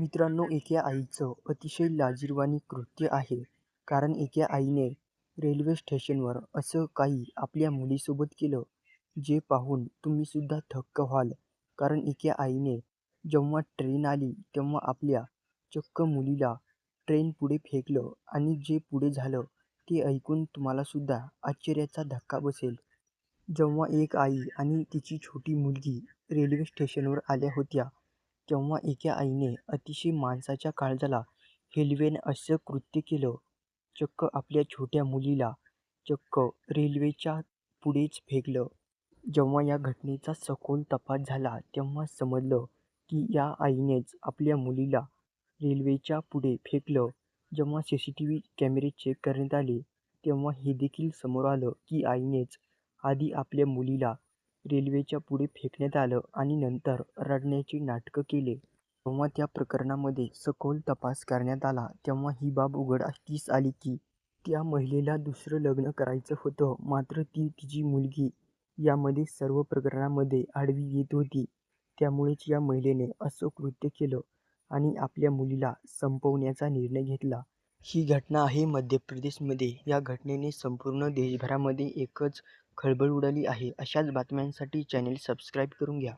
मित्रांनो, एका आईचं अतिशय लाजिरवाणी कृत्य आहे. कारण एका आईने रेल्वे स्टेशनवर असं काही आपल्या मुलीसोबत केलं, जे पाहून तुम्हीसुद्धा थक्क व्हाल. कारण एका आईने जेव्हा ट्रेन आली तेव्हा आपल्या चक्क मुलीला ट्रेन पुढे फेकलं आणि जे पुढे झालं ते ऐकून तुम्हालासुद्धा आश्चर्याचा धक्का बसेल. जेव्हा एक आई आणि तिची छोटी मुलगी रेल्वे स्टेशनवर आल्या होत्या, तेव्हा एका आईने अतिशय माणसाच्या काळजाला हेलवेन असं कृत्य केलं. चक्क आपल्या छोट्या मुलीला चक्क रेल्वेच्या पुढेच फेकलं. जेव्हा या घटनेचा सखोल तपास झाला तेव्हा समजलं की या आईनेच आपल्या मुलीला रेल्वेच्या पुढे फेकलं. जेव्हा सीसीटीव्ही कॅमेरे चेक करण्यात आले तेव्हा हे देखील समोर आलं की आईनेच आधी आपल्या मुलीला रेल्वेच्या पुढे फेकण्यात आलं आणि नंतर रडण्याची नाटकं केली. जेव्हा त्या प्रकरणामध्ये सखोल तपास करण्यात आला तेव्हा ही बाब उघडकीस आली की त्या महिलेला दुसरं लग्न करायचं होतं, मात्र ती तिची मुलगी यामध्ये सर्व प्रकरणामध्ये आडवी येत होती. त्यामुळेच या महिलेने असं कृत्य केलं आणि आपल्या मुलीला संपवण्याचा निर्णय घेतला. ही घटना आहे मध्य प्रदेशमध्ये. या घटनेने संपूर्ण देशभरामध्ये एकच खळबळ उडाली आहे. अशाच बातम्यांसाठी चॅनेल सबस्क्राईब करून घ्या.